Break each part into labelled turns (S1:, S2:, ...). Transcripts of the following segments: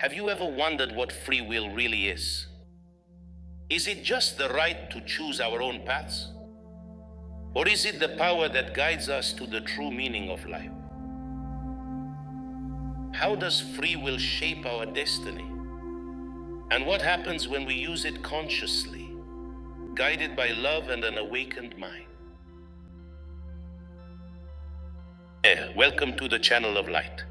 S1: Have you ever wondered what free will really is? Is it just the right to choose our own paths? Or is it the power that guides us to the true meaning of life? How does free will shape our destiny? And what happens when we use it consciously, guided by love and an awakened mind? Welcome to the Channel of Light.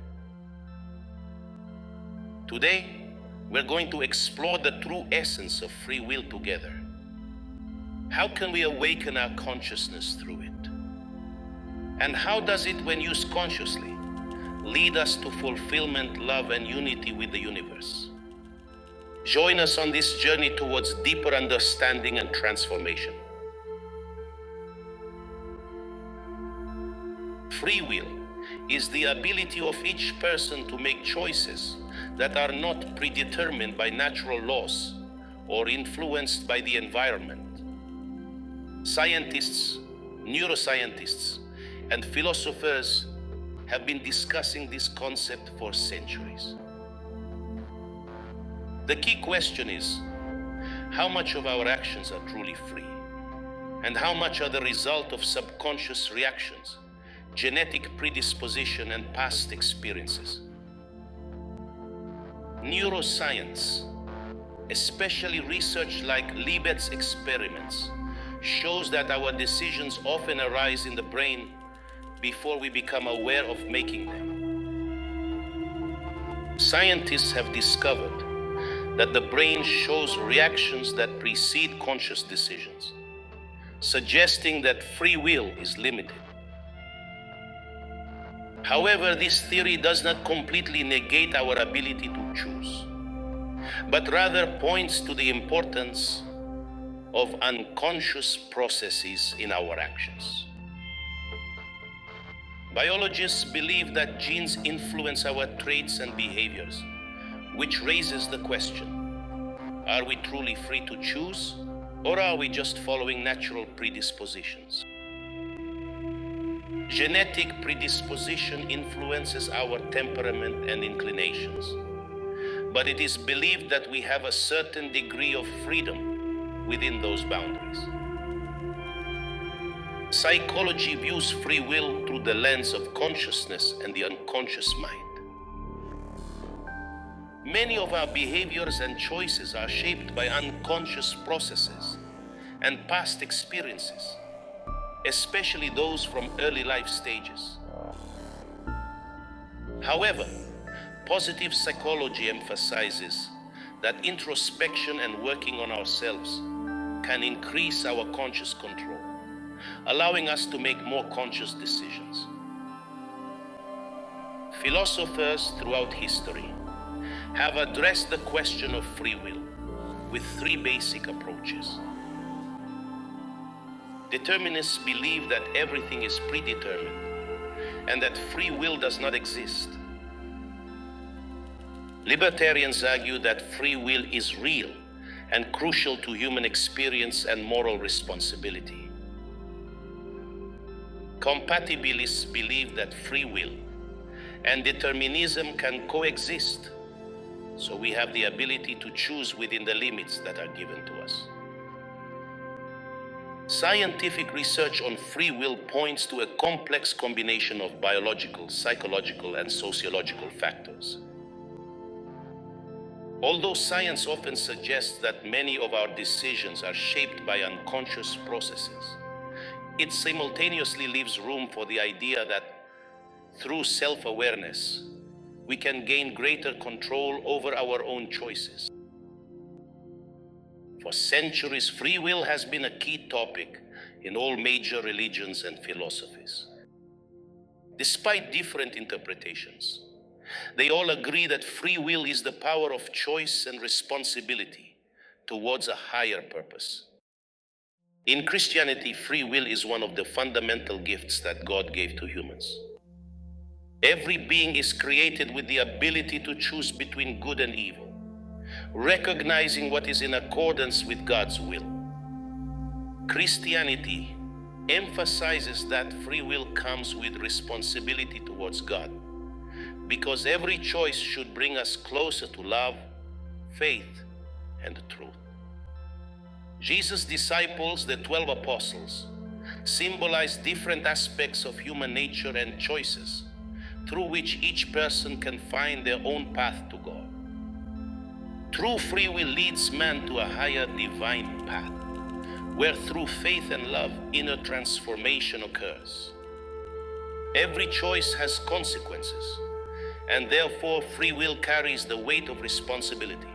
S1: Today, we're going to explore the true essence of free will together. How can we awaken our consciousness through it? And how does it, when used consciously, lead us to fulfillment, love, and unity with the universe? Join us on this journey towards deeper understanding and transformation. Free will is the ability of each person to make choices that are not predetermined by natural laws or influenced by the environment. Scientists, neuroscientists, and philosophers have been discussing this concept for centuries. The key question is, how much of our actions are truly free? And how much are the result of subconscious reactions, genetic predisposition, and past experiences? Neuroscience, especially research like Libet's experiments, shows that our decisions often arise in the brain before we become aware of making them. Scientists have discovered that the brain shows reactions that precede conscious decisions, suggesting that free will is limited. However, this theory does not completely negate our ability to choose, but rather points to the importance of unconscious processes in our actions. Biologists believe that genes influence our traits and behaviors, which raises the question, are we truly free to choose, or are we just following natural predispositions? Genetic predisposition influences our temperament and inclinations, but it is believed that we have a certain degree of freedom within those boundaries. Psychology views free will through the lens of consciousness and the unconscious mind. Many of our behaviors and choices are shaped by unconscious processes and past experiences, especially those from early life stages. However, positive psychology emphasizes that introspection and working on ourselves can increase our conscious control, allowing us to make more conscious decisions. Philosophers throughout history have addressed the question of free will with three basic approaches. Determinists believe that everything is predetermined and that free will does not exist. Libertarians argue that free will is real and crucial to human experience and moral responsibility. Compatibilists believe that free will and determinism can coexist, so we have the ability to choose within the limits that are given to us. Scientific research on free will points to a complex combination of biological, psychological, and sociological factors. Although science often suggests that many of our decisions are shaped by unconscious processes, it simultaneously leaves room for the idea that through self-awareness, we can gain greater control over our own choices. For centuries, free will has been a key topic in all major religions and philosophies. Despite different interpretations, they all agree that free will is the power of choice and responsibility towards a higher purpose. In Christianity, free will is one of the fundamental gifts that God gave to humans. Every being is created with the ability to choose between good and evil, recognizing what is in accordance with God's will. Christianity emphasizes that free will comes with responsibility towards God, because every choice should bring us closer to love, faith, and truth. Jesus' disciples, the 12 apostles, symbolize different aspects of human nature and choices through which each person can find their own path to God. True free will leads man to a higher divine path, where through faith and love, inner transformation occurs. Every choice has consequences, and therefore free will carries the weight of responsibility,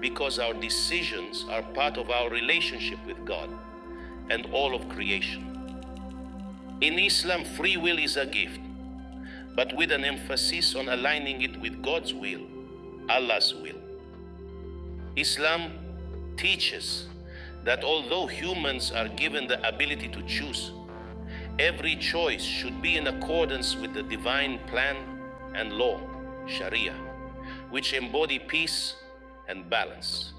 S1: because our decisions are part of our relationship with God and all of creation. In Islam, free will is a gift, but with an emphasis on aligning it with God's will, Allah's will. Islam teaches that although humans are given the ability to choose, every choice should be in accordance with the divine plan and law, Sharia, which embody peace and balance.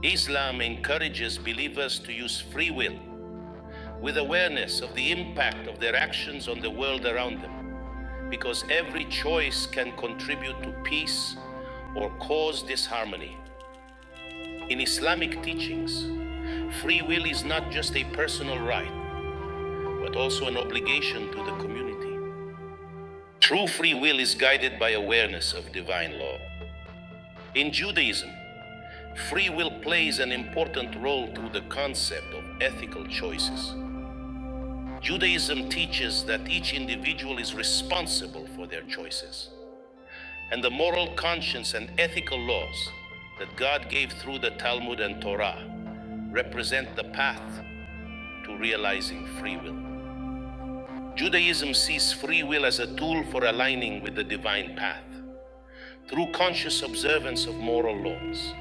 S1: Islam encourages believers to use free will with awareness of the impact of their actions on the world around them, because every choice can contribute to peace or cause disharmony. In Islamic teachings, free will is not just a personal right, but also an obligation to the community. True free will is guided by awareness of divine law. In Judaism, free will plays an important role through the concept of ethical choices. Judaism teaches that each individual is responsible for their choices, and the moral conscience and ethical laws that God gave through the Talmud and Torah represent the path to realizing free will. Judaism sees free will as a tool for aligning with the divine path through conscious observance of moral laws.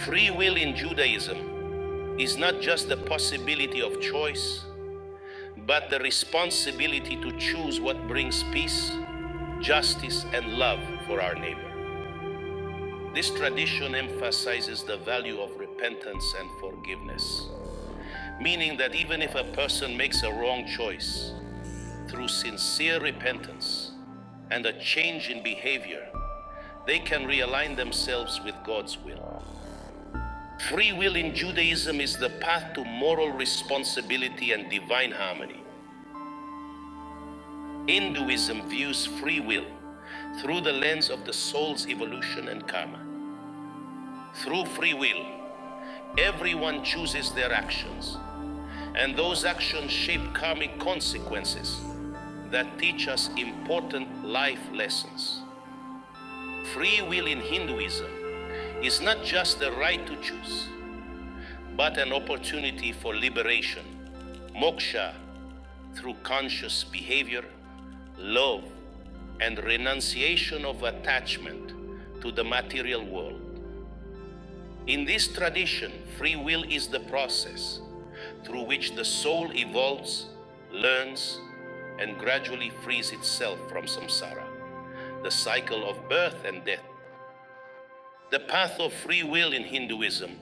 S1: Free will in Judaism is not just the possibility of choice, but the responsibility to choose what brings peace, justice, and love for our neighbor. This tradition emphasizes the value of repentance and forgiveness, meaning that even if a person makes a wrong choice, through sincere repentance and a change in behavior, they can realign themselves with God's will. Free will in Judaism is the path to moral responsibility and divine harmony. Hinduism views free will through the lens of the soul's evolution and karma. Through free will, everyone chooses their actions, and those actions shape karmic consequences that teach us important life lessons. Free will in Hinduism is not just the right to choose, but an opportunity for liberation, moksha, through conscious behavior, love, and renunciation of attachment to the material world. In this tradition, free will is the process through which the soul evolves, learns, and gradually frees itself from samsara, the cycle of birth and death. The path of free will in Hinduism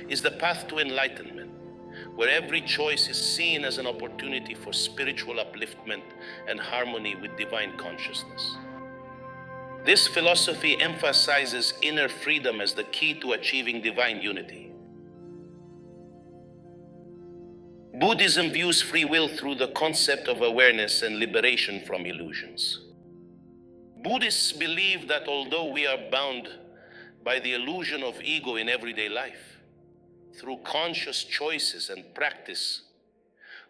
S1: is the path to enlightenment, where every choice is seen as an opportunity for spiritual upliftment and harmony with divine consciousness. This philosophy emphasizes inner freedom as the key to achieving divine unity. Buddhism views free will through the concept of awareness and liberation from illusions. Buddhists believe that although we are bound by the illusion of ego in everyday life, through conscious choices and practice,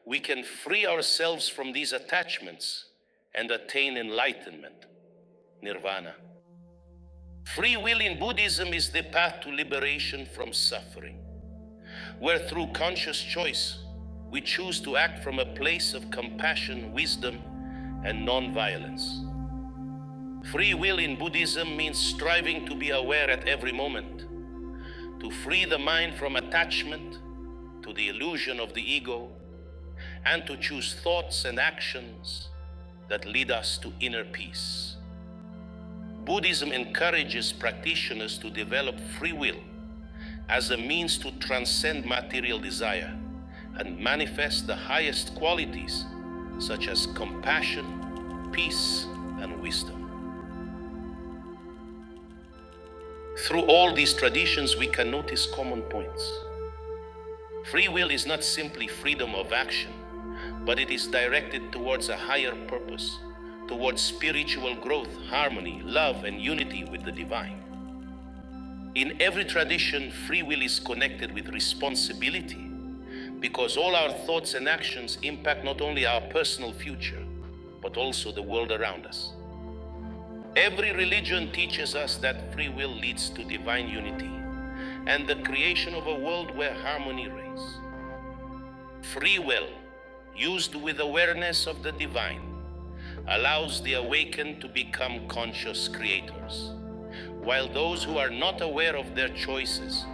S1: we can free ourselves from these attachments and attain enlightenment, nirvana. Free will in Buddhism is the path to liberation from suffering, where through conscious choice, we choose to act from a place of compassion, wisdom, and non-violence. Free will in Buddhism means striving to be aware at every moment, to free the mind from attachment to the illusion of the ego, and to choose thoughts and actions that lead us to inner peace. Buddhism encourages practitioners to develop free will as a means to transcend material desire and manifest the highest qualities such as compassion, peace, and wisdom. Through all these traditions, we can notice common points. Free will is not simply freedom of action, but it is directed towards a higher purpose, towards spiritual growth, harmony, love, and unity with the divine. In every tradition, free will is connected with responsibility, because all our thoughts and actions impact not only our personal future, but also the world around us. Every religion teaches us that free will leads to divine unity and the creation of a world where harmony reigns. Free will, used with awareness of the divine, allows the awakened to become conscious creators, while those who are not aware of their choices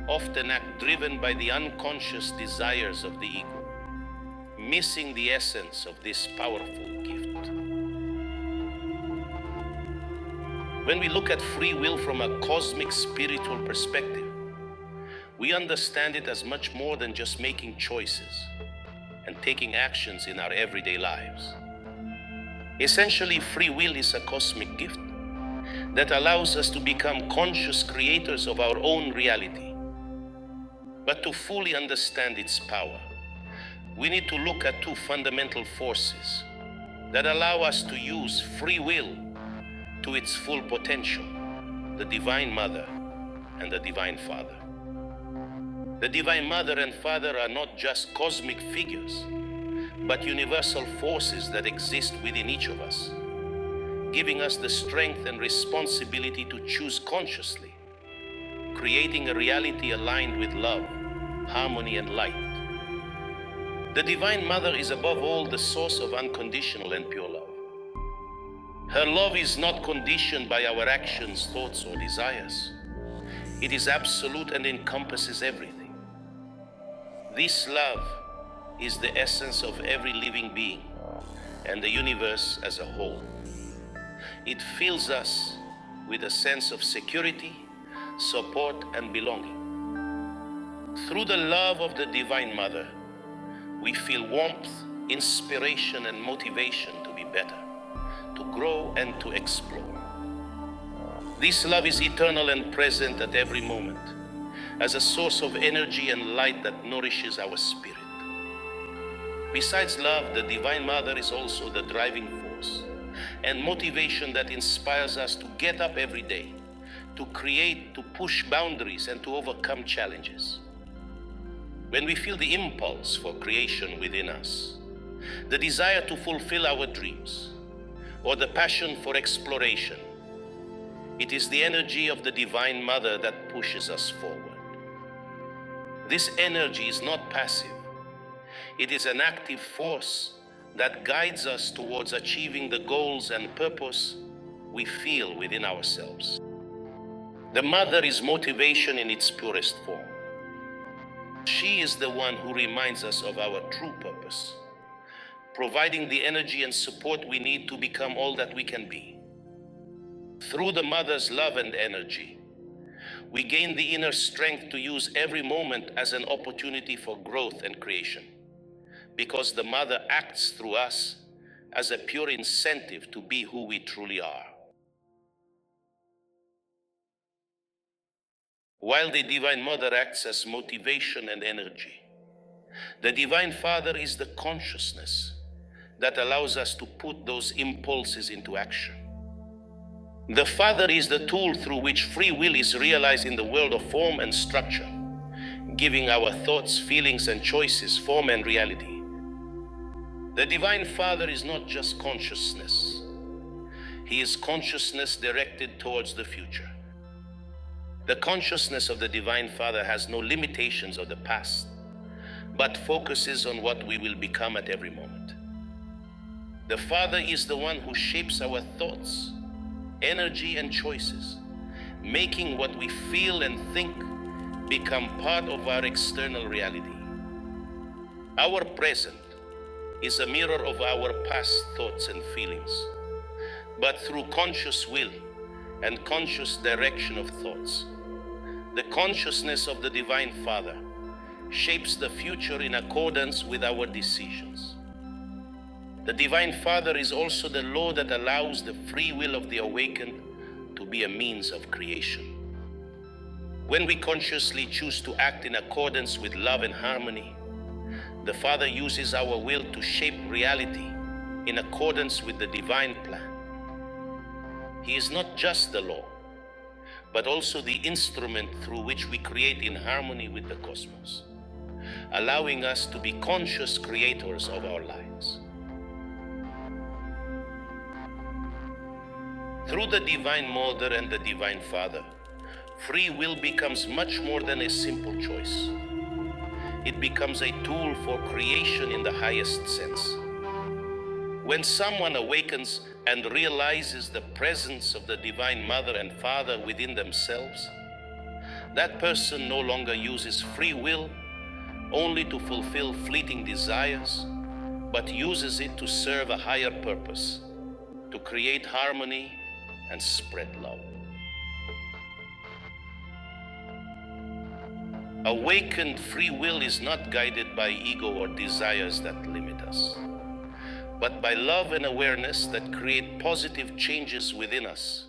S1: often act driven by the unconscious desires of the ego, missing the essence of this powerful gift. When we look at free will from a cosmic spiritual perspective, we understand it as much more than just making choices and taking actions in our everyday lives. Essentially, free will is a cosmic gift that allows us to become conscious creators of our own reality. But to fully understand its power, we need to look at two fundamental forces that allow us to use free will to its full potential: the Divine Mother and the Divine Father. The Divine Mother and Father are not just cosmic figures, but universal forces that exist within each of us, giving us the strength and responsibility to choose consciously, creating a reality aligned with love, harmony, and light. The Divine Mother is above all the source of unconditional and pure love. Her love is not conditioned by our actions, thoughts, or desires. It is absolute and encompasses everything. This love is the essence of every living being and the universe as a whole. It fills us with a sense of security, support, and belonging. Through the love of the Divine Mother, we feel warmth, inspiration, and motivation to be better, to grow, and to explore. This love is eternal and present at every moment, as a source of energy and light that nourishes our spirit. Besides love, the Divine Mother is also the driving force and motivation that inspires us to get up every day, to create, to push boundaries, and to overcome challenges. When we feel the impulse for creation within us, the desire to fulfill our dreams, or the passion for exploration, it is the energy of the Divine Mother that pushes us forward. This energy is not passive. It is an active force that guides us towards achieving the goals and purpose we feel within ourselves. The Mother is motivation in its purest form. She is the one who reminds us of our true purpose, providing the energy and support we need to become all that we can be. Through the Mother's love and energy, we gain the inner strength to use every moment as an opportunity for growth and creation, because the Mother acts through us as a pure incentive to be who we truly are. While the Divine Mother acts as motivation and energy, the Divine Father is the consciousness that allows us to put those impulses into action. The Father is the tool through which free will is realized in the world of form and structure, giving our thoughts, feelings, and choices form and reality. The Divine Father is not just consciousness. He is consciousness directed towards the future. The consciousness of the Divine Father has no limitations of the past, but focuses on what we will become at every moment. The Father is the one who shapes our thoughts, energy, and choices, making what we feel and think become part of our external reality. Our present is a mirror of our past thoughts and feelings, but through conscious will and conscious direction of thoughts, the consciousness of the Divine Father shapes the future in accordance with our decisions. The Divine Father is also the law that allows the free will of the awakened to be a means of creation. When we consciously choose to act in accordance with love and harmony, the Father uses our will to shape reality in accordance with the divine plan. He is not just the law, but also the instrument through which we create in harmony with the cosmos, allowing us to be conscious creators of our lives. Through the Divine Mother and the Divine Father, free will becomes much more than a simple choice. It becomes a tool for creation in the highest sense. When someone awakens and realizes the presence of the Divine Mother and Father within themselves, that person no longer uses free will only to fulfill fleeting desires, but uses it to serve a higher purpose, to create harmony and spread love. Awakened free will is not guided by ego or desires that limit us, but by love and awareness that create positive changes within us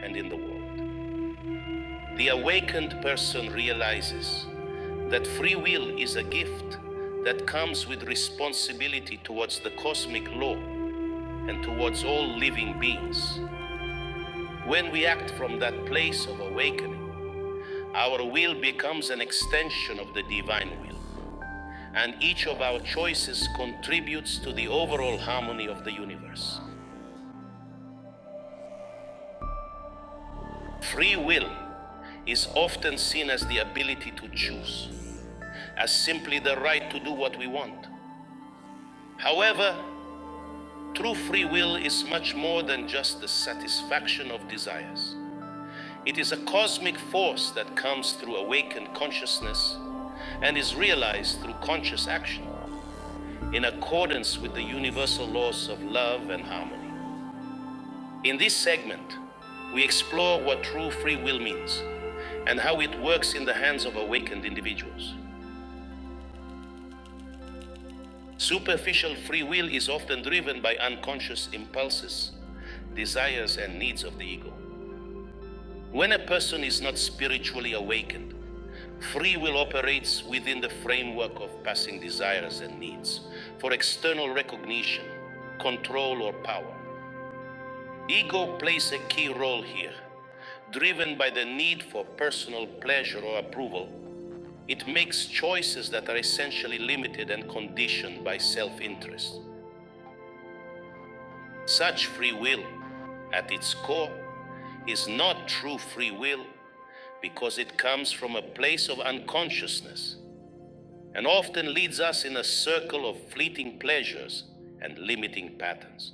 S1: and in the world. The awakened person realizes that free will is a gift that comes with responsibility towards the cosmic law and towards all living beings. When we act from that place of awakening, our will becomes an extension of the divine will, and each of our choices contributes to the overall harmony of the universe. Free will is often seen as the ability to choose, as simply the right to do what we want. However, true free will is much more than just the satisfaction of desires. It is a cosmic force that comes through awakened consciousness and is realized through conscious action, in accordance with the universal laws of love and harmony. In this segment, we explore what true free will means and how it works in the hands of awakened individuals. Superficial free will is often driven by unconscious impulses, desires, and needs of the ego. When a person is not spiritually awakened, free will operates within the framework of passing desires and needs for external recognition, control, or power. Ego plays a key role here. Driven by the need for personal pleasure or approval, it makes choices that are essentially limited and conditioned by self-interest. Such free will, at its core, is not true free will because it comes from a place of unconsciousness and often leads us in a circle of fleeting pleasures and limiting patterns.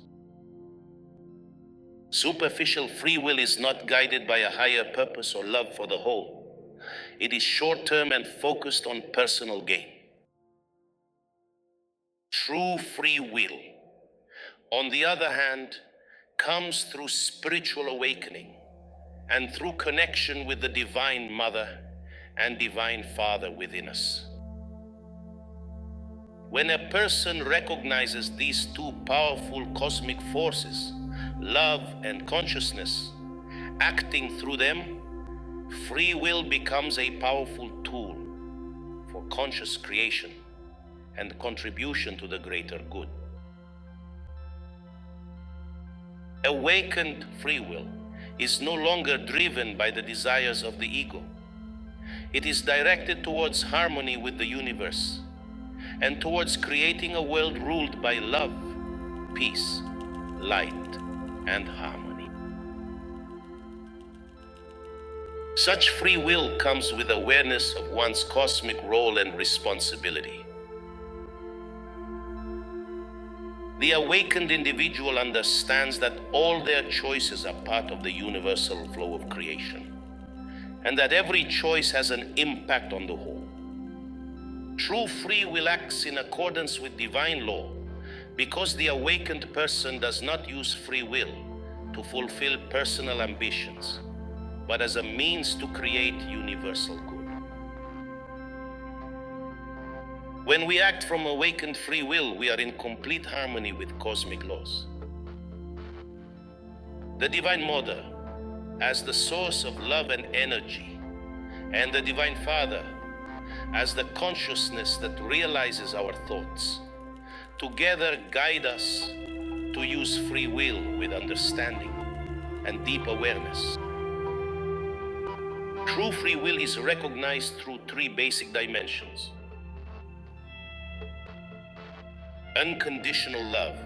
S1: Superficial free will is not guided by a higher purpose or love for the whole. It is short-term and focused on personal gain. True free will, on the other hand, comes through spiritual awakening and through connection with the Divine Mother and Divine Father within us. When a person recognizes these two powerful cosmic forces, love and consciousness, acting through them, free will becomes a powerful tool for conscious creation and contribution to the greater good. Awakened free will is no longer driven by the desires of the ego. It is directed towards harmony with the universe and towards creating a world ruled by love, peace, light, and harmony. Such free will comes with awareness of one's cosmic role and responsibility. The awakened individual understands that all their choices are part of the universal flow of creation, and that every choice has an impact on the whole. True free will acts in accordance with divine law because the awakened person does not use free will to fulfill personal ambitions, but as a means to create universal good. When we act from awakened free will, we are in complete harmony with cosmic laws. The Divine Mother, as the source of love and energy, and the Divine Father, as the consciousness that realizes our thoughts, together guide us to use free will with understanding and deep awareness. True free will is recognized through three basic dimensions. Unconditional love.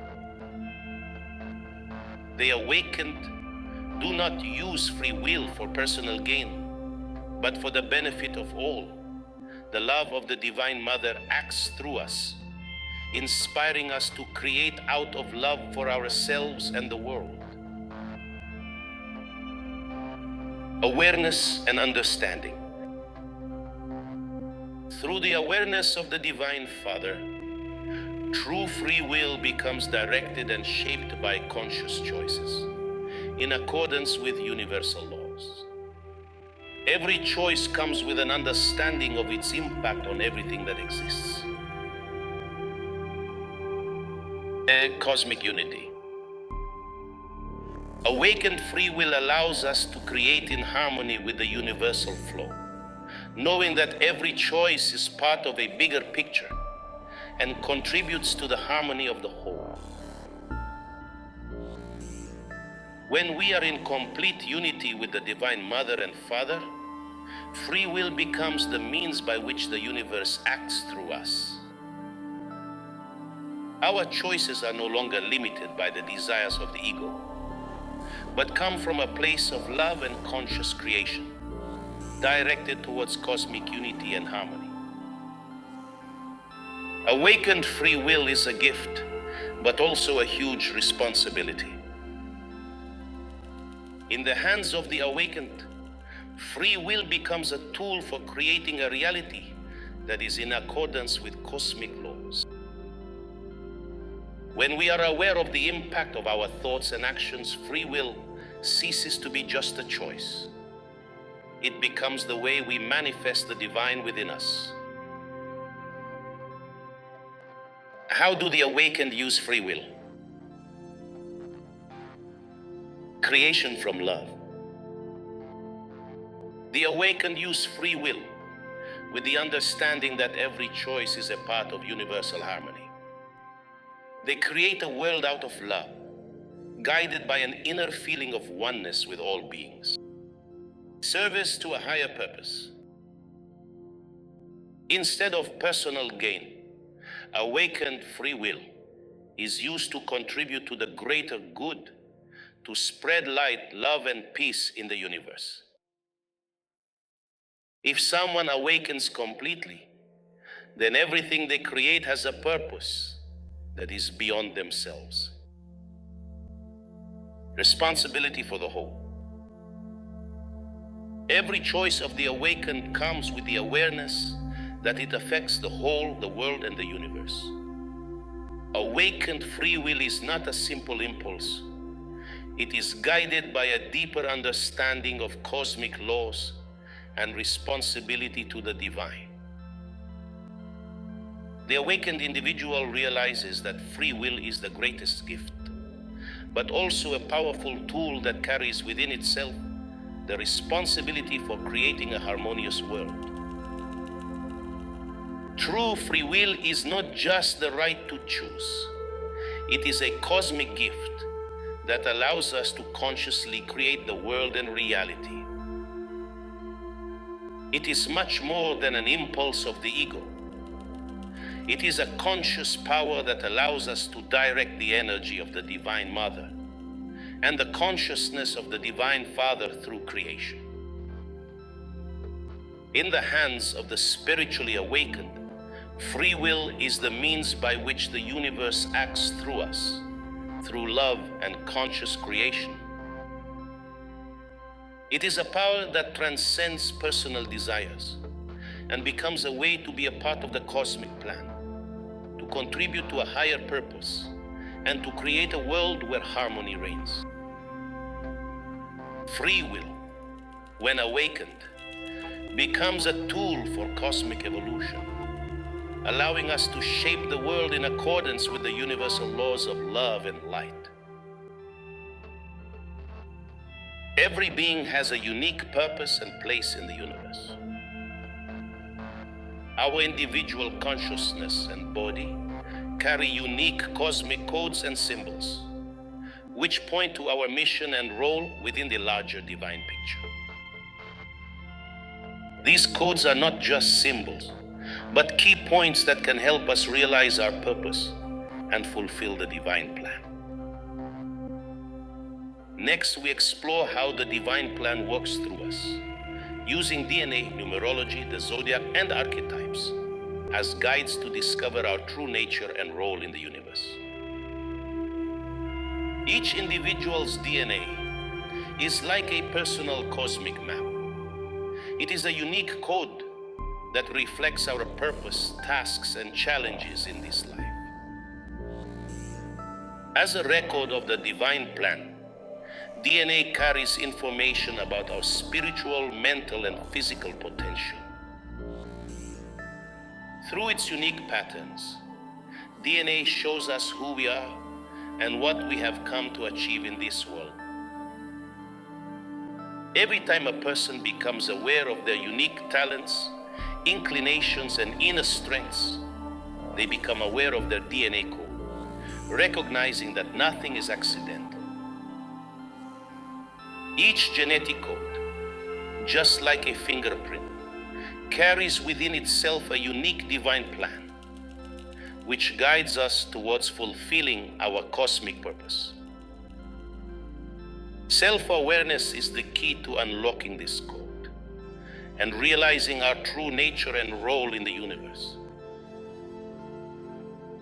S1: The awakened do not use free will for personal gain, but for the benefit of all. The love of the Divine Mother acts through us, inspiring us to create out of love for ourselves and the world. Awareness and understanding. Through the awareness of the Divine Father, true free will becomes directed and shaped by conscious choices, in accordance with universal laws. Every choice comes with an understanding of its impact on everything that exists. Cosmic unity. Awakened free will allows us to create in harmony with the universal flow, knowing that every choice is part of a bigger picture and contributes to the harmony of the whole. When we are in complete unity with the Divine Mother and Father, free will becomes the means by which the universe acts through us. Our choices are no longer limited by the desires of the ego, but come from a place of love and conscious creation, directed towards cosmic unity and harmony. Awakened free will is a gift, but also a huge responsibility. In the hands of the awakened, free will becomes a tool for creating a reality that is in accordance with cosmic laws. When we are aware of the impact of our thoughts and actions, free will ceases to be just a choice. It becomes the way we manifest the divine within us. How do the awakened use free will? Creation from love. The awakened use free will with the understanding that every choice is a part of universal harmony. They create a world out of love, guided by an inner feeling of oneness with all beings. Service to a higher purpose. Instead of personal gain, awakened free will is used to contribute to the greater good, to spread light, love, and peace in the universe. If someone awakens completely, then everything they create has a purpose that is beyond themselves. Responsibility for the whole. Every choice of the awakened comes with the awareness that it affects the whole, the world, and the universe. Awakened free will is not a simple impulse. It is guided by a deeper understanding of cosmic laws and responsibility to the divine. The awakened individual realizes that free will is the greatest gift, but also a powerful tool that carries within itself the responsibility for creating a harmonious world. True free will is not just the right to choose. It is a cosmic gift that allows us to consciously create the world and reality. It is much more than an impulse of the ego. It is a conscious power that allows us to direct the energy of the Divine Mother and the consciousness of the Divine Father through creation. In the hands of the spiritually awakened, free will is the means by which the universe acts through us, through love and conscious creation. It is a power that transcends personal desires and becomes a way to be a part of the cosmic plan, to contribute to a higher purpose, and to create a world where harmony reigns. Free will, when awakened, becomes a tool for cosmic evolution, allowing us to shape the world in accordance with the universal laws of love and light. Every being has a unique purpose and place in the universe. Our individual consciousness and body carry unique cosmic codes and symbols, which point to our mission and role within the larger divine picture. These codes are not just symbols, but key points that can help us realize our purpose and fulfill the divine plan. Next, we explore how the divine plan works through us, using DNA, numerology, the zodiac, and archetypes as guides to discover our true nature and role in the universe. Each individual's DNA is like a personal cosmic map. It is a unique code that reflects our purpose, tasks, and challenges in this life. As a record of the divine plan, DNA carries information about our spiritual, mental, and physical potential. Through its unique patterns, DNA shows us who we are and what we have come to achieve in this world. Every time a person becomes aware of their unique talents, inclinations, and inner strengths, they become aware of their DNA code, recognizing that nothing is accidental. Each genetic code, just like a fingerprint, carries within itself a unique divine plan, which guides us towards fulfilling our cosmic purpose. Self-awareness is the key to unlocking this code and realizing our true nature and role in the universe.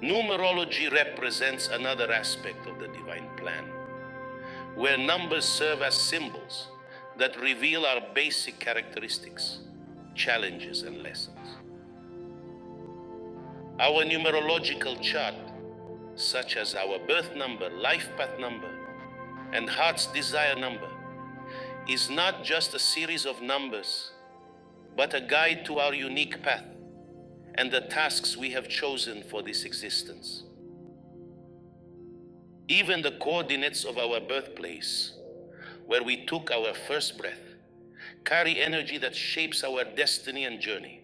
S1: Numerology represents another aspect of the divine plan, where numbers serve as symbols that reveal our basic characteristics, challenges, and lessons. Our numerological chart, such as our birth number, life path number, and heart's desire number, is not just a series of numbers, but a guide to our unique path and the tasks we have chosen for this existence. Even the coordinates of our birthplace, where we took our first breath, carry energy that shapes our destiny and journey.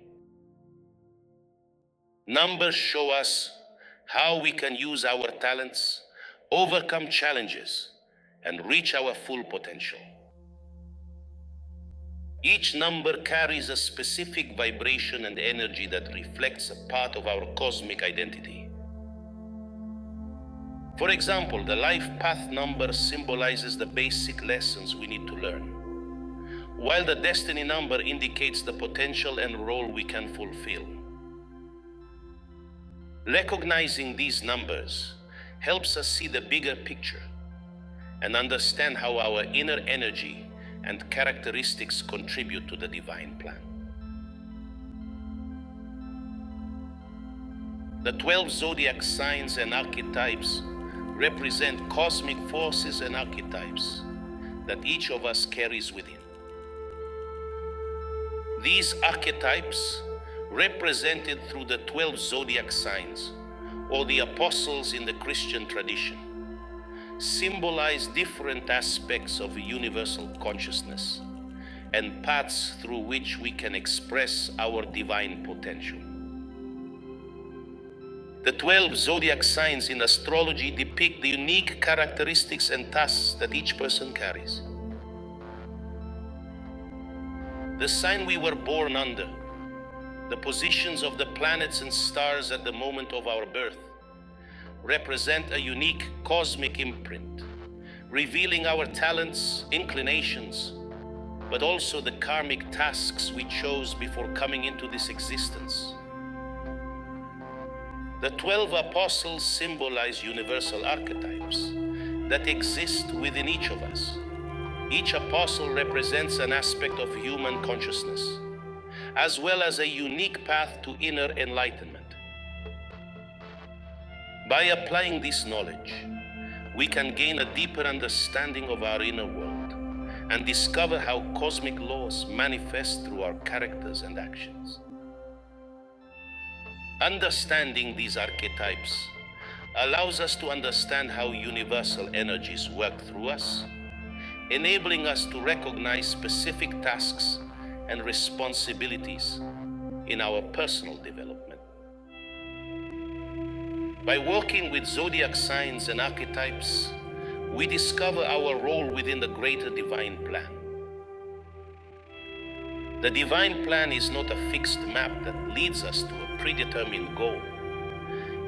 S1: Numbers show us how we can use our talents, overcome challenges, and reach our full potential. Each number carries a specific vibration and energy that reflects a part of our cosmic identity. For example, the life path number symbolizes the basic lessons we need to learn, while the destiny number indicates the potential and role we can fulfill. Recognizing these numbers helps us see the bigger picture and understand how our inner energy and characteristics contribute to the divine plan. The 12 zodiac signs and archetypes represent cosmic forces and archetypes that each of us carries within. These archetypes, represented through the 12 zodiac signs, or the apostles in the Christian tradition, symbolize different aspects of universal consciousness and paths through which we can express our divine potential. The 12 zodiac signs in astrology depict the unique characteristics and tasks that each person carries. The sign we were born under, the positions of the planets and stars at the moment of our birth, represent a unique cosmic imprint, revealing our talents, inclinations, but also the karmic tasks we chose before coming into this existence. The 12 apostles symbolize universal archetypes that exist within each of us. Each apostle represents an aspect of human consciousness, as well as a unique path to inner enlightenment. By applying this knowledge, we can gain a deeper understanding of our inner world and discover how cosmic laws manifest through our characters and actions. Understanding these archetypes allows us to understand how universal energies work through us, enabling us to recognize specific tasks and responsibilities in our personal development. By working with zodiac signs and archetypes, we discover our role within the greater divine plan. The divine plan is not a fixed map that leads us to a predetermined goal.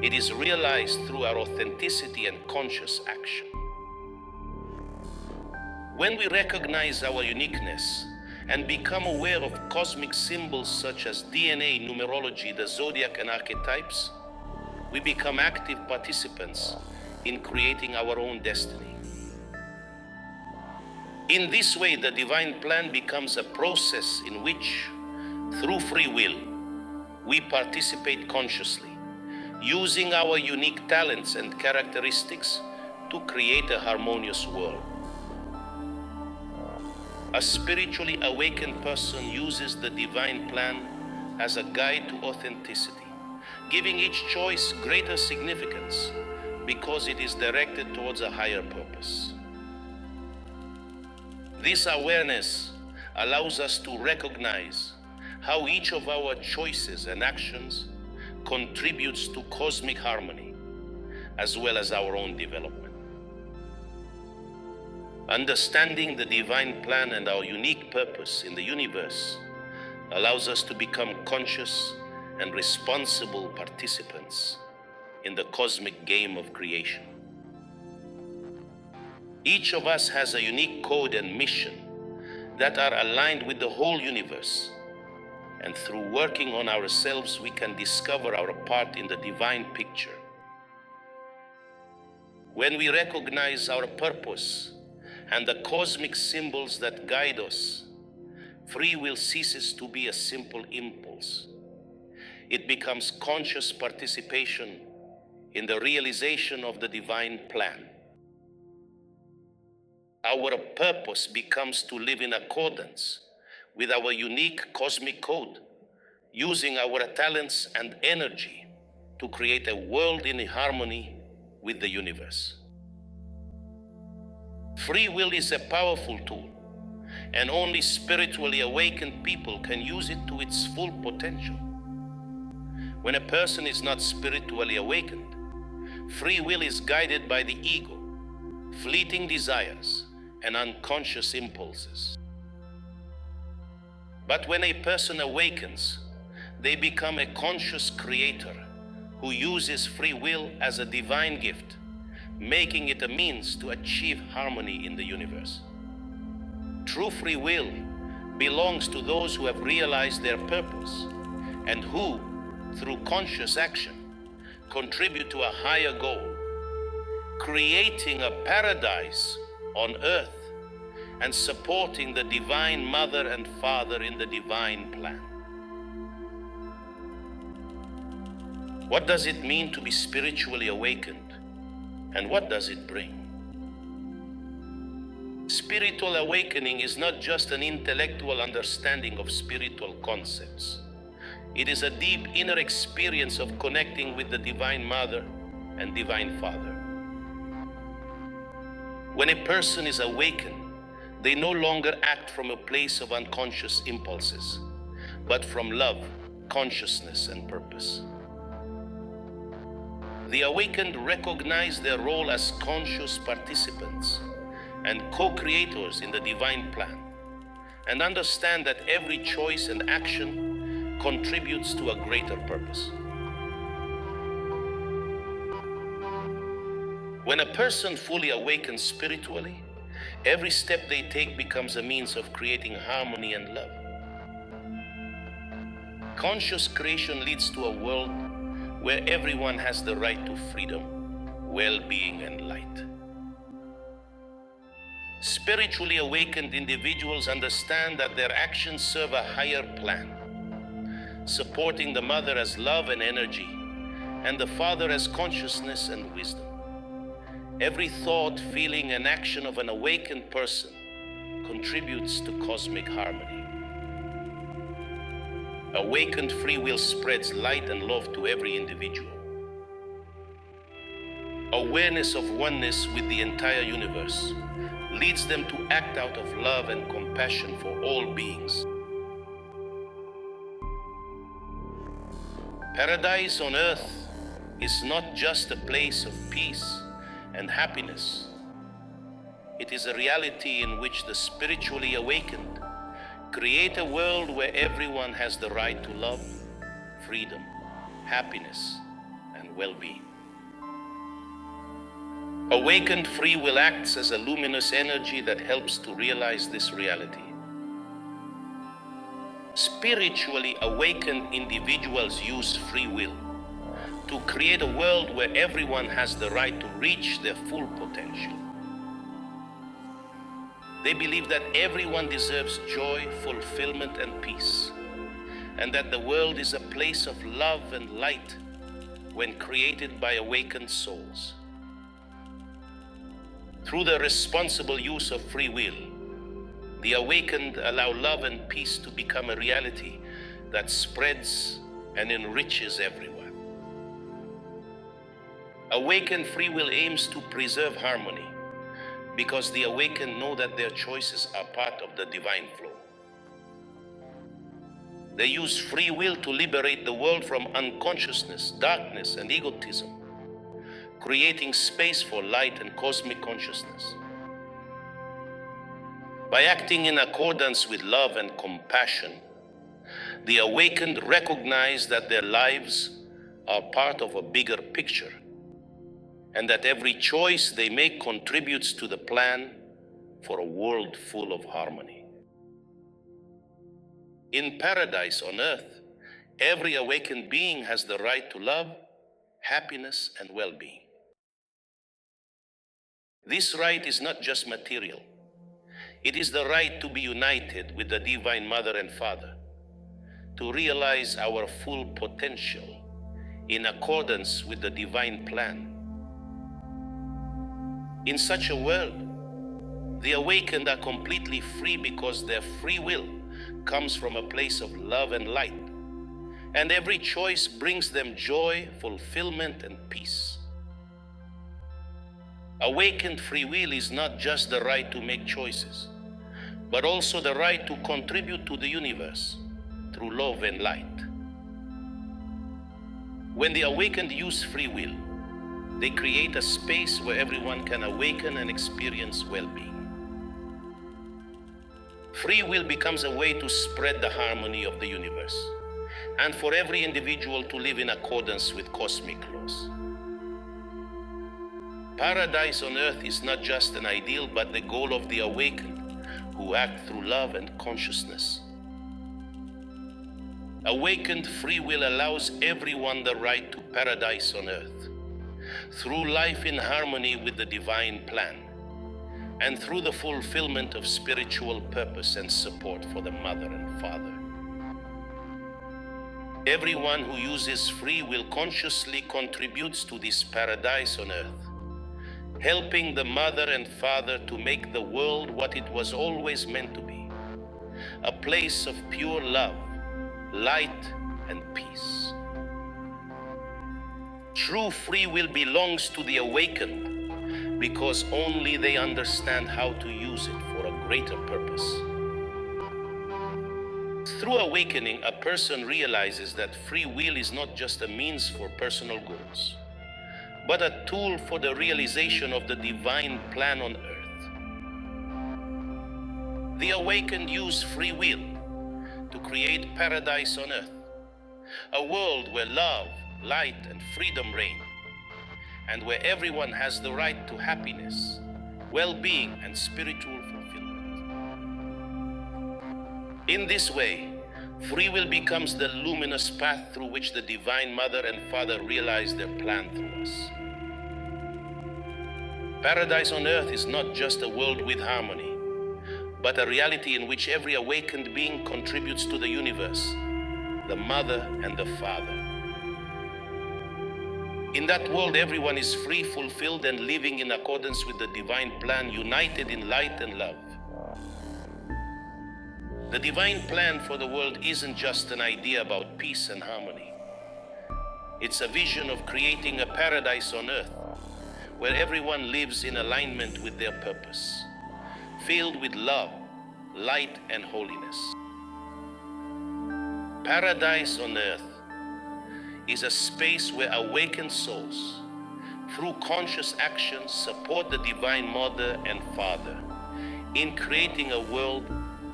S1: It is realized through our authenticity and conscious action. When we recognize our uniqueness and become aware of cosmic symbols such as DNA, numerology, the zodiac, and archetypes, we become active participants in creating our own destiny. In this way, the divine plan becomes a process in which, through free will, we participate consciously, using our unique talents and characteristics to create a harmonious world. A spiritually awakened person uses the divine plan as a guide to authenticity, giving each choice greater significance because it is directed towards a higher purpose. This awareness allows us to recognize how each of our choices and actions contributes to cosmic harmony, as well as our own development. Understanding the divine plan and our unique purpose in the universe allows us to become conscious and responsible participants in the cosmic game of creation. Each of us has a unique code and mission that are aligned with the whole universe, and through working on ourselves, we can discover our part in the divine picture. When we recognize our purpose and the cosmic symbols that guide us, free will ceases to be a simple impulse. It becomes conscious participation in the realization of the divine plan. Our purpose becomes to live in accordance with our unique cosmic code, using our talents and energy to create a world in harmony with the universe. Free will is a powerful tool, and only spiritually awakened people can use it to its full potential. When a person is not spiritually awakened, free will is guided by the ego, fleeting desires, and unconscious impulses. But when a person awakens, they become a conscious creator who uses free will as a divine gift, making it a means to achieve harmony in the universe. True free will belongs to those who have realized their purpose and who, through conscious action, contribute to a higher goal, creating a paradise on earth and supporting the divine mother and father in the divine plan. What does it mean to be spiritually awakened, and what does it bring? Spiritual awakening is not just an intellectual understanding of spiritual concepts. It is a deep inner experience of connecting with the divine mother and divine father. When a person is awakened, they no longer act from a place of unconscious impulses, but from love, consciousness, and purpose. The awakened recognize their role as conscious participants and co-creators in the divine plan, and understand that every choice and action contributes to a greater purpose. When a person fully awakens spiritually, every step they take becomes a means of creating harmony and love. Conscious creation leads to a world where everyone has the right to freedom, well-being, and light. Spiritually awakened individuals understand that their actions serve a higher plan, supporting the mother as love and energy, and the father as consciousness and wisdom. Every thought, feeling, and action of an awakened person contributes to cosmic harmony. Awakened free will spreads light and love to every individual. Awareness of oneness with the entire universe leads them to act out of love and compassion for all beings. Paradise on earth is not just a place of peace and happiness. It is a reality in which the spiritually awakened create a world where everyone has the right to love, freedom, happiness, and well-being. Awakened free will acts as a luminous energy that helps to realize this reality. Spiritually awakened individuals use free will to create a world where everyone has the right to reach their full potential. They believe that everyone deserves joy, fulfillment, and peace, and that the world is a place of love and light when created by awakened souls. Through the responsible use of free will, the awakened allow love and peace to become a reality that spreads and enriches everyone. Awakened free will aims to preserve harmony because the awakened know that their choices are part of the divine flow. They use free will to liberate the world from unconsciousness, darkness, and egotism, creating space for light and cosmic consciousness. By acting in accordance with love and compassion, the awakened recognize that their lives are part of a bigger picture, and that every choice they make contributes to the plan for a world full of harmony. In paradise on earth, every awakened being has the right to love, happiness, and well-being. This right is not just material. It is the right to be united with the Divine Mother and Father, to realize our full potential in accordance with the divine plan. In such a world, the awakened are completely free because their free will comes from a place of love and light, and every choice brings them joy, fulfillment, and peace. Awakened free will is not just the right to make choices, but also the right to contribute to the universe through love and light. When the awakened use free will, they create a space where everyone can awaken and experience well-being. Free will becomes a way to spread the harmony of the universe, and for every individual to live in accordance with cosmic laws. Paradise on earth is not just an ideal, but the goal of the awakened who act through love and consciousness. Awakened free will allows everyone the right to paradise on earth, through life in harmony with the divine plan, and through the fulfillment of spiritual purpose and support for the mother and father. Everyone who uses free will consciously contributes to this paradise on earth, helping the mother and father to make the world what it was always meant to be, a place of pure love, light, and peace. True free will belongs to the awakened because only they understand how to use it for a greater purpose. Through awakening, a person realizes that free will is not just a means for personal goals, but a tool for the realization of the divine plan on earth. The awakened use free will to create paradise on earth, a world where love, light, and freedom reign, and where everyone has the right to happiness, well-being, and spiritual fulfillment. In this way, free will becomes the luminous path through which the Divine Mother and Father realize their plan through us. Paradise on earth is not just a world with harmony, but a reality in which every awakened being contributes to the universe, the Mother and the Father. In that world, everyone is free, fulfilled, and living in accordance with the divine plan, united in light and love. The divine plan for the world isn't just an idea about peace and harmony. It's a vision of creating a paradise on earth where everyone lives in alignment with their purpose, filled with love, light, and holiness. Paradise on earth is a space where awakened souls, through conscious action, support the Divine Mother and Father in creating a world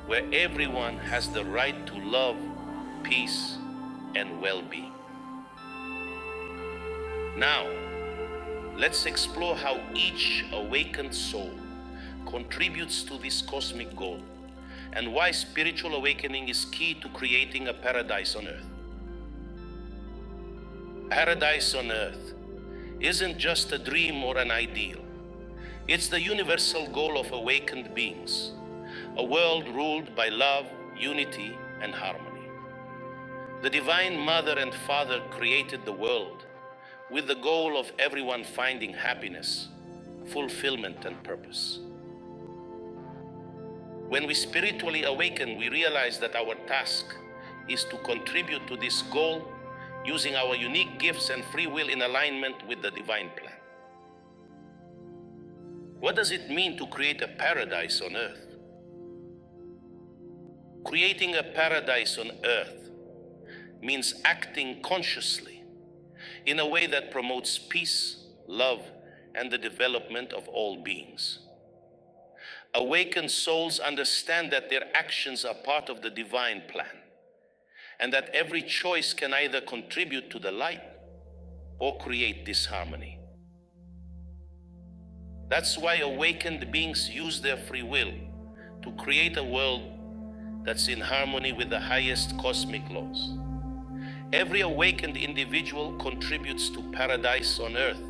S1: where everyone has the right to love, peace, and well-being. Now, let's explore how each awakened soul contributes to this cosmic goal and why spiritual awakening is key to creating a paradise on earth. Paradise on earth isn't just a dream or an ideal. It's the universal goal of awakened beings, a world ruled by love, unity, and harmony. The Divine Mother and Father created the world with the goal of everyone finding happiness, fulfillment, and purpose. When we spiritually awaken, we realize that our task is to contribute to this goal using our unique gifts and free will in alignment with the divine plan. What does it mean to create a paradise on earth? Creating a paradise on earth means acting consciously in a way that promotes peace, love, and the development of all beings. Awakened souls understand that their actions are part of the divine plan, and that every choice can either contribute to the light or create disharmony. That's why awakened beings use their free will to create a world that's in harmony with the highest cosmic laws. Every awakened individual contributes to paradise on earth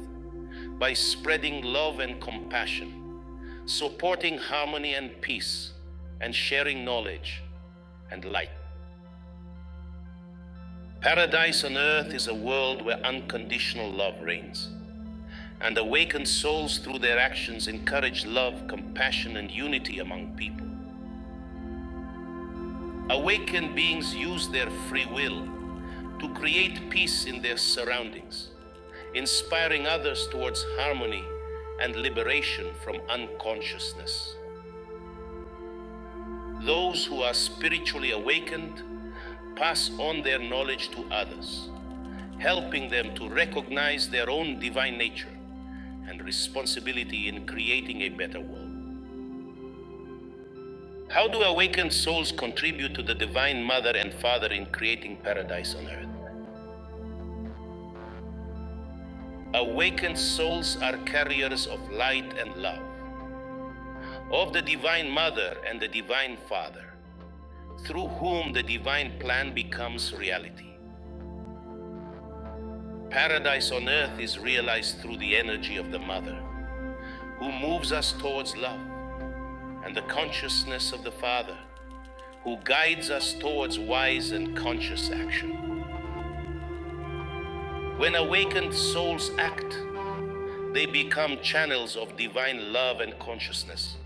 S1: by spreading love and compassion, supporting harmony and peace, and sharing knowledge and light. Paradise on earth is a world where unconditional love reigns, and awakened souls through their actions encourage love, compassion, and unity among people. Awakened beings use their free will to create peace in their surroundings, inspiring others towards harmony and liberation from unconsciousness. Those who are spiritually awakened pass on their knowledge to others, helping them to recognize their own divine nature and responsibility in creating a better world. How do awakened souls contribute to the Divine Mother and Father in creating paradise on earth? Awakened souls are carriers of light and love, of the Divine Mother and the Divine Father, through whom the divine plan becomes reality. Paradise on earth is realized through the energy of the Mother, who moves us towards love, and the consciousness of the Father, who guides us towards wise and conscious action. When awakened souls act, they become channels of divine love and consciousness,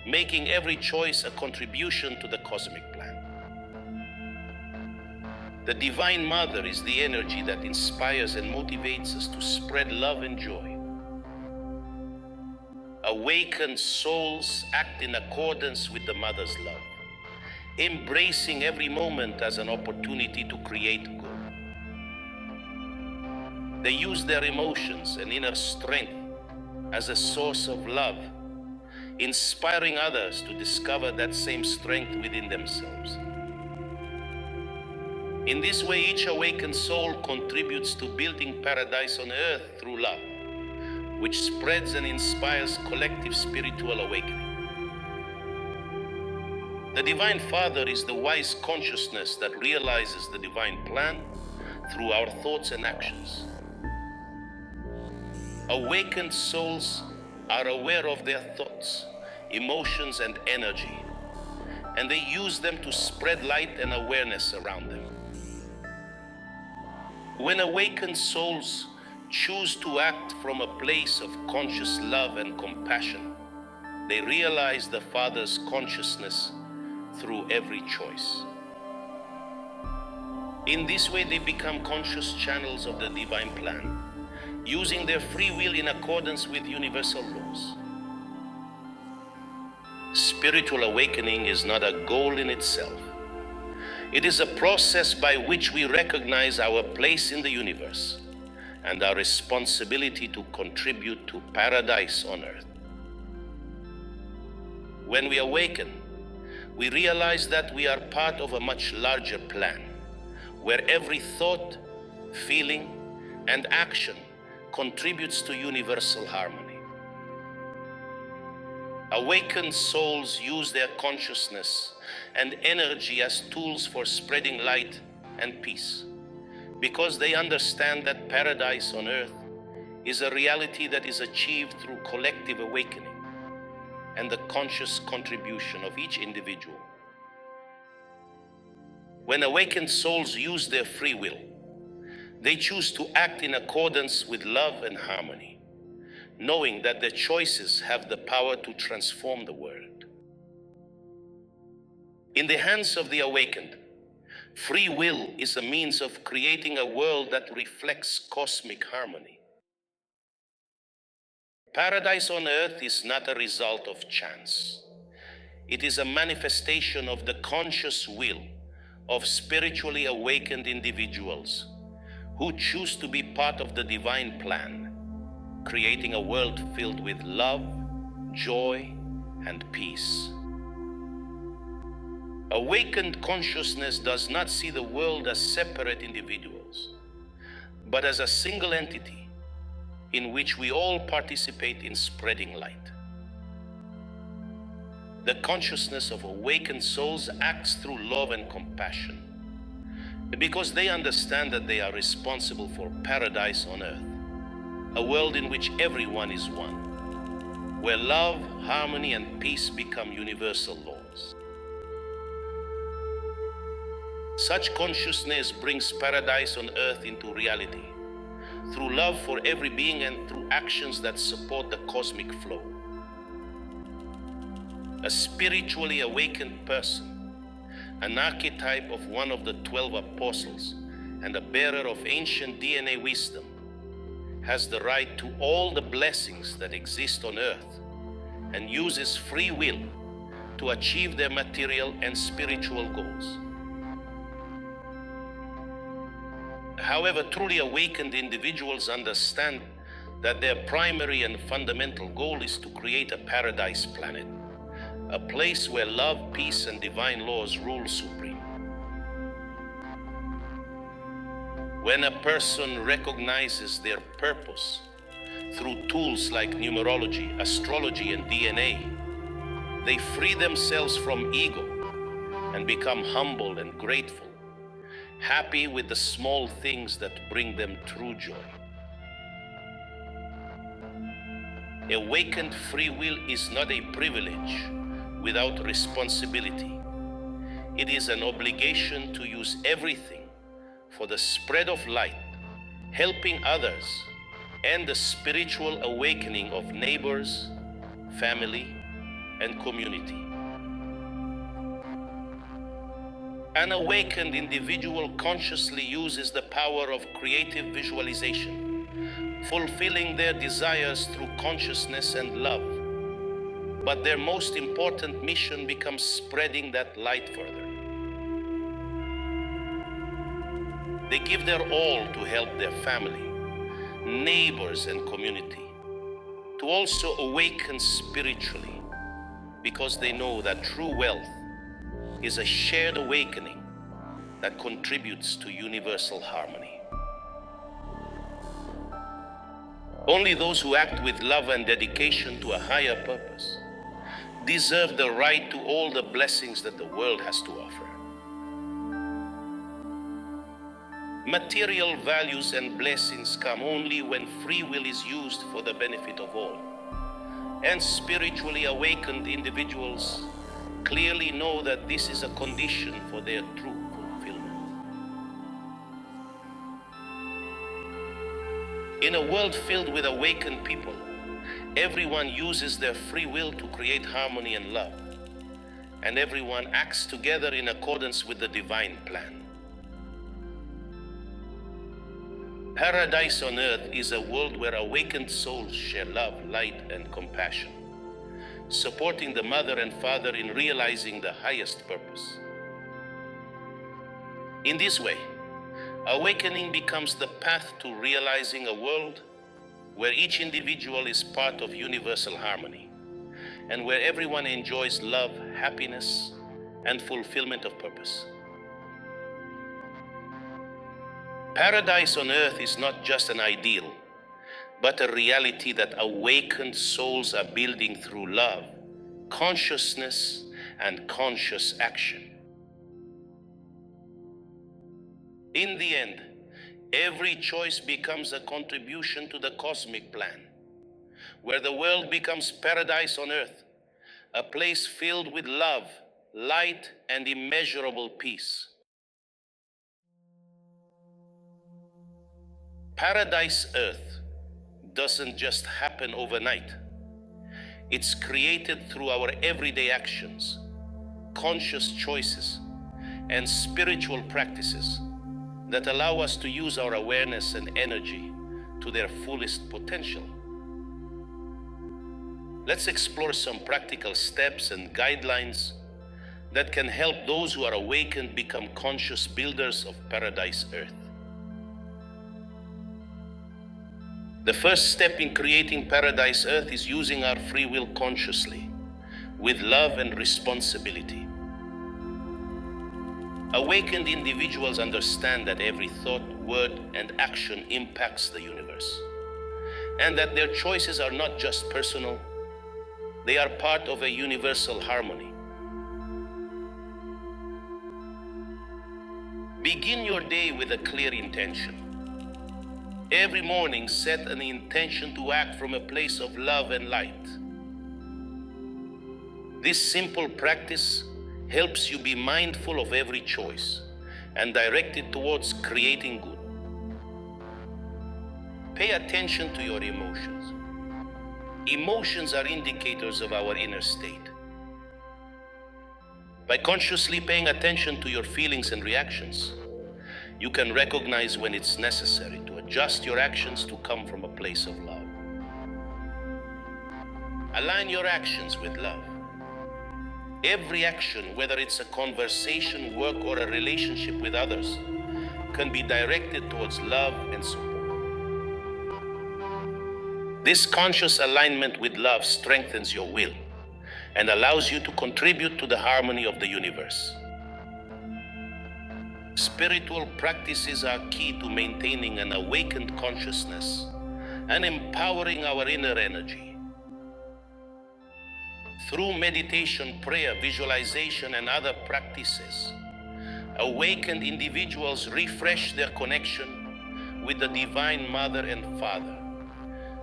S1: making every choice a contribution to the cosmic plan. The Divine Mother is the energy that inspires and motivates us to spread love and joy. Awakened souls act in accordance with the Mother's love, embracing every moment as an opportunity to create good. They use their emotions and inner strength as a source of love, inspiring others to discover that same strength within themselves. In this way, each awakened soul contributes to building paradise on earth through love, which spreads and inspires collective spiritual awakening. The Divine Father is the wise consciousness that realizes the divine plan through our thoughts and actions. Awakened souls are aware of their thoughts, emotions, and energy, and they use them to spread light and awareness around them. When awakened souls choose to act from a place of conscious love and compassion, they realize the Father's consciousness through every choice. In this way, they become conscious channels of the divine plan, using their free will in accordance with universal laws. Spiritual awakening is not a goal in itself. It is a process by which we recognize our place in the universe and our responsibility to contribute to paradise on earth. When we awaken, we realize that we are part of a much larger plan, where every thought, feeling, and action contributes to universal harmony. Awakened souls use their consciousness and energy as tools for spreading light and peace, because they understand that paradise on earth is a reality that is achieved through collective awakening and the conscious contribution of each individual. When awakened souls use their free will, they choose to act in accordance with love and harmony, knowing that their choices have the power to transform the world. In the hands of the awakened, free will is a means of creating a world that reflects cosmic harmony. Paradise on earth is not a result of chance. It is a manifestation of the conscious will of spiritually awakened individuals who choose to be part of the divine plan, creating a world filled with love, joy, and peace. Awakened consciousness does not see the world as separate individuals, but as a single entity in which we all participate in spreading light. The consciousness of awakened souls acts through love and compassion, because they understand that they are responsible for paradise on earth, a world in which everyone is one, where love, harmony, and peace become universal laws. Such consciousness brings paradise on earth into reality, through love for every being and through actions that support the cosmic flow. A spiritually awakened person, an archetype of one of the 12 apostles and a bearer of ancient DNA wisdom, has the right to all the blessings that exist on earth and uses free will to achieve their material and spiritual goals. However, truly awakened individuals understand that their primary and fundamental goal is to create a paradise planet, a place where love, peace, and divine laws rule supreme. When a person recognizes their purpose through tools like numerology, astrology, and DNA, they free themselves from ego and become humble and grateful, happy with the small things that bring them true joy. Awakened free will is not a privilege without responsibility. It is an obligation to use everything for the spread of light, helping others, and the spiritual awakening of neighbors, family, and community. An awakened individual consciously uses the power of creative visualization, fulfilling their desires through consciousness and love. But their most important mission becomes spreading that light further. They give their all to help their family, neighbors, and community to also awaken spiritually, because they know that true wealth is a shared awakening that contributes to universal harmony. Only those who act with love and dedication to a higher purpose deserve the right to all the blessings that the world has to offer. Material values and blessings come only when free will is used for the benefit of all. And spiritually awakened individuals clearly know that this is a condition for their true fulfillment. In a world filled with awakened people, everyone uses their free will to create harmony and love. and everyone acts together in accordance with the divine plan. Paradise on earth is a world where awakened souls share love, light, and compassion, supporting the mother and father in realizing the highest purpose. In this way, awakening becomes the path to realizing a world where each individual is part of universal harmony, and where everyone enjoys love, happiness, and fulfillment of purpose. Paradise on earth is not just an ideal, but a reality that awakened souls are building through love, consciousness, and conscious action. In the end, every choice becomes a contribution to the cosmic plan, where the world becomes paradise on earth, a place filled with love, light, and immeasurable peace. Paradise Earth doesn't just happen overnight. It's created through our everyday actions, conscious choices, and spiritual practices that allow us to use our awareness and energy to their fullest potential. Let's explore some practical steps and guidelines that can help those who are awakened become conscious builders of Paradise Earth. The first step in creating Paradise Earth is using our free will consciously, with love and responsibility. Awakened individuals understand that every thought, word, and action impacts the universe, and that their choices are not just personal, they are part of a universal harmony. Begin your day with a clear intention. Every morning, set an intention to act from a place of love and light. This simple practice helps you be mindful of every choice and direct it towards creating good. Pay attention to your emotions. Emotions are indicators of our inner state. By consciously paying attention to your feelings and reactions, you can recognize when it's necessary to adjust your actions to come from a place of love. Align your actions with love. Every action, whether it's a conversation, work, or a relationship with others, can be directed towards love and support. This conscious alignment with love strengthens your will and allows you to contribute to the harmony of the universe. Spiritual practices are key to maintaining an awakened consciousness and empowering our inner energy. Through meditation, prayer, visualization, and other practices, awakened individuals refresh their connection with the Divine Mother and Father,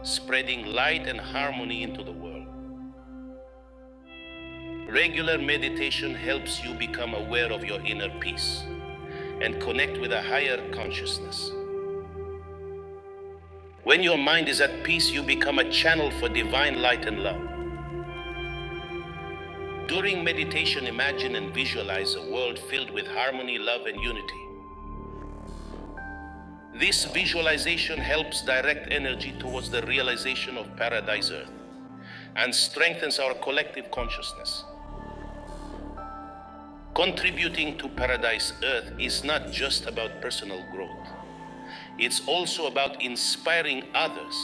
S1: spreading light and harmony into the world. Regular meditation helps you become aware of your inner peace and connect with a higher consciousness. When your mind is at peace, you become a channel for divine light and love. During meditation, imagine and visualize a world filled with harmony, love, and unity. This visualization helps direct energy towards the realization of Paradise Earth and strengthens our collective consciousness. Contributing to Paradise Earth is not just about personal growth. It's also about inspiring others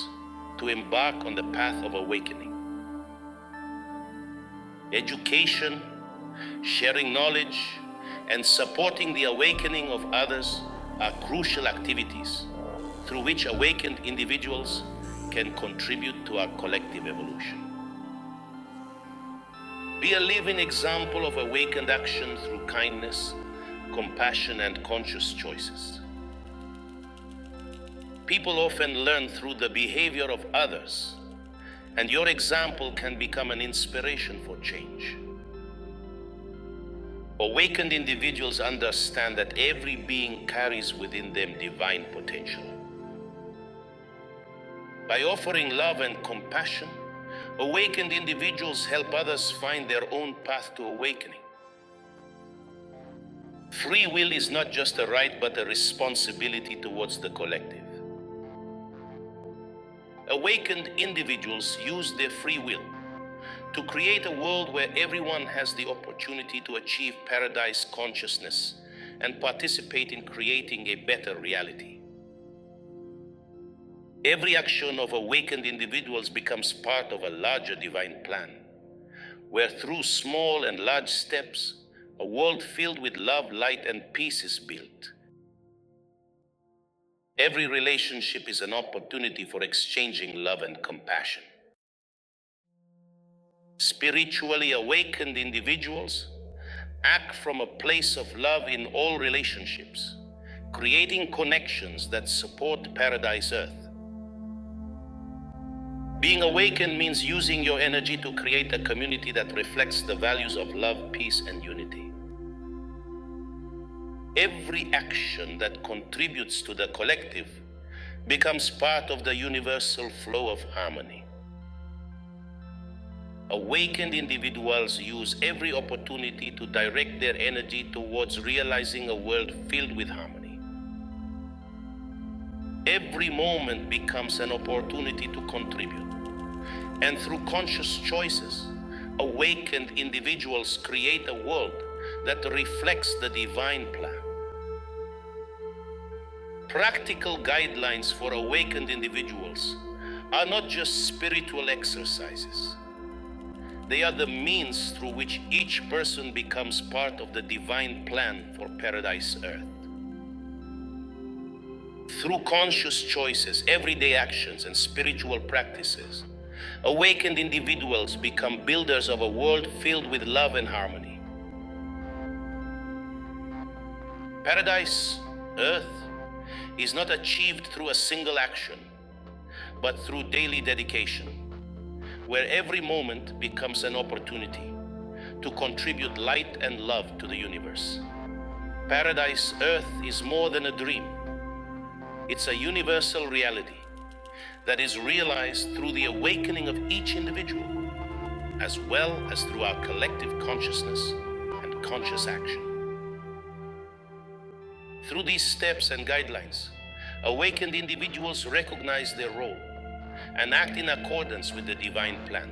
S1: to embark on the path of awakening. Education, sharing knowledge, and supporting the awakening of others are crucial activities through which awakened individuals can contribute to our collective evolution. Be a living example of awakened action through kindness, compassion, and conscious choices. People often learn through the behavior of others, and your example can become an inspiration for change. Awakened individuals understand that every being carries within them divine potential. By offering love and compassion, awakened individuals help others find their own path to awakening. Free will is not just a right but a responsibility towards the collective. Awakened individuals use their free will to create a world where everyone has the opportunity to achieve paradise consciousness and participate in creating a better reality. Every action of awakened individuals becomes part of a larger divine plan, where through small and large steps, a world filled with love, light, and peace is built. Every relationship is an opportunity for exchanging love and compassion. Spiritually awakened individuals act from a place of love in all relationships, creating connections that support Paradise Earth. Being awakened means using your energy to create a community that reflects the values of love, peace, and unity. Every action that contributes to the collective becomes part of the universal flow of harmony. Awakened individuals use every opportunity to direct their energy towards realizing a world filled with harmony. Every moment becomes an opportunity to contribute. And through conscious choices, awakened individuals create a world that reflects the divine plan. Practical guidelines for awakened individuals are not just spiritual exercises. They are the means through which each person becomes part of the divine plan for Paradise Earth. Through conscious choices, everyday actions, and spiritual practices, awakened individuals become builders of a world filled with love and harmony. Paradise Earth is not achieved through a single action, but through daily dedication, where every moment becomes an opportunity to contribute light and love to the universe. Paradise Earth is more than a dream. It's a universal reality that is realized through the awakening of each individual, as well as through our collective consciousness and conscious action. Through these steps and guidelines, awakened individuals recognize their role and act in accordance with the divine plan,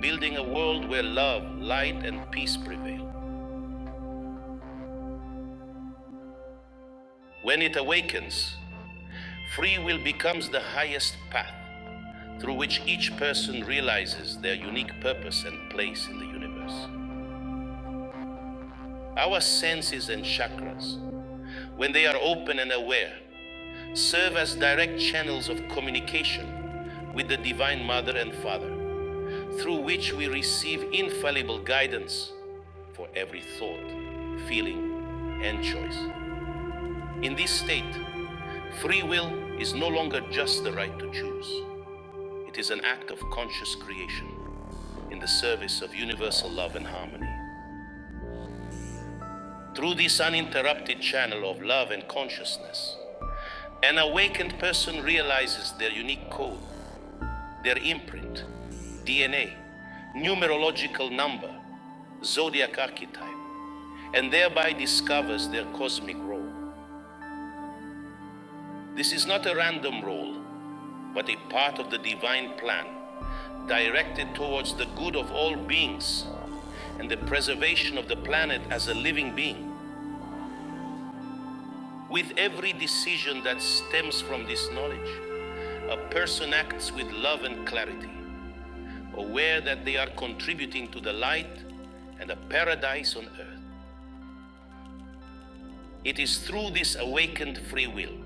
S1: building a world where love, light, and peace prevail. When it awakens, free will becomes the highest path through which each person realizes their unique purpose and place in the universe. Our senses and chakras, when they are open and aware, serve as direct channels of communication with the Divine Mother and Father, through which we receive infallible guidance for every thought, feeling, and choice. In this state, free will is no longer just the right to choose. It is an act of conscious creation in the service of universal love and harmony. Through this uninterrupted channel of love and consciousness, an awakened person realizes their unique code, their imprint, DNA, numerological number, zodiac archetype, and thereby discovers their cosmic role. This is not a random role, but a part of the divine plan, directed towards the good of all beings and the preservation of the planet as a living being. With every decision that stems from this knowledge, a person acts with love and clarity, aware that they are contributing to the light and a paradise on earth. It is through this awakened free will,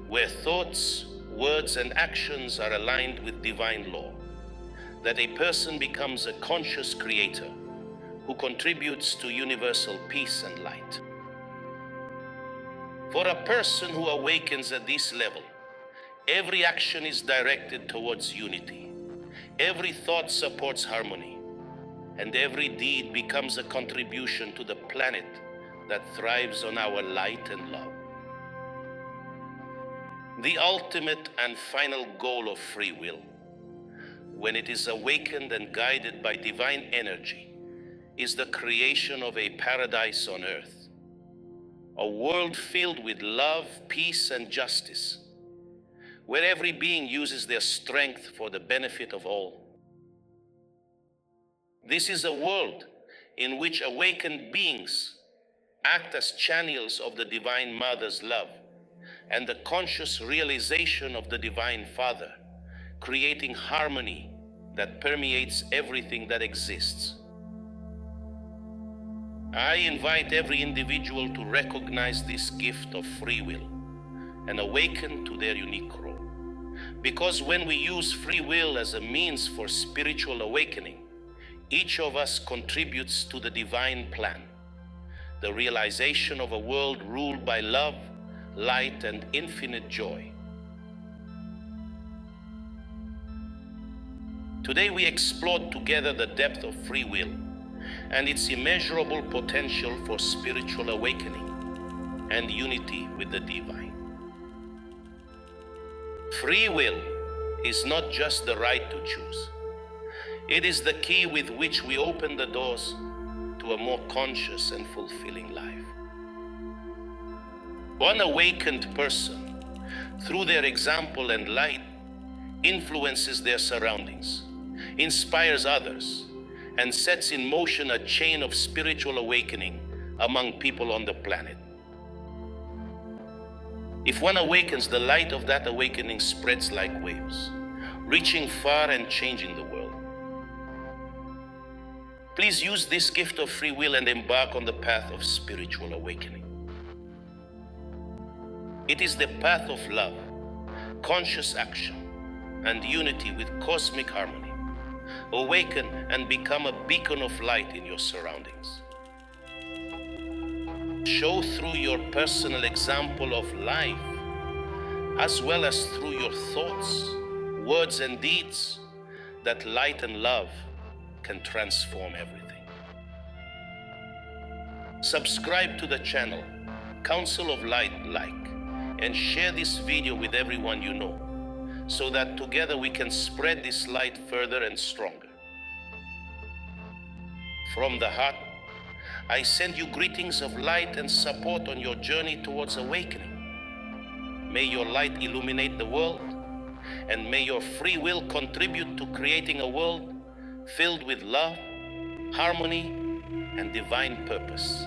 S1: where thoughts, words, and actions are aligned with divine law, that a person becomes a conscious creator who contributes to universal peace and light. For a person who awakens at this level, every action is directed towards unity. Every thought supports harmony, and every deed becomes a contribution to the planet that thrives on our light and love. The ultimate and final goal of free will, when it is awakened and guided by divine energy, is the creation of a paradise on earth, a world filled with love, peace, and justice, where every being uses their strength for the benefit of all. This is a world in which awakened beings act as channels of the Divine Mother's love and the conscious realization of the Divine Father, creating harmony that permeates everything that exists. I invite every individual to recognize this gift of free will and awaken to their unique role. Because when we use free will as a means for spiritual awakening, each of us contributes to the divine plan, the realization of a world ruled by love, light, and infinite joy. Today we explored together the depth of free will and its immeasurable potential for spiritual awakening and unity with the divine. Free will is not just the right to choose. It is the key with which we open the doors to a more conscious and fulfilling life. One awakened person, through their example and light, influences their surroundings, inspires others, and sets in motion a chain of spiritual awakening among people on the planet. If one awakens, the light of that awakening spreads like waves, reaching far and changing the world. Please use this gift of free will and embark on the path of spiritual awakening. It is the path of love, conscious action, and unity with cosmic harmony. Awaken and become a beacon of light in your surroundings. Show through your personal example of life, as well as through your thoughts, words, and deeds, that light and love can transform everything. Subscribe to the channel, Council of Light, and share this video with everyone you know, so that together we can spread this light further and stronger. From the heart, I send you greetings of light and support on your journey towards awakening. May your light illuminate the world, and may your free will contribute to creating a world filled with love, harmony, and divine purpose.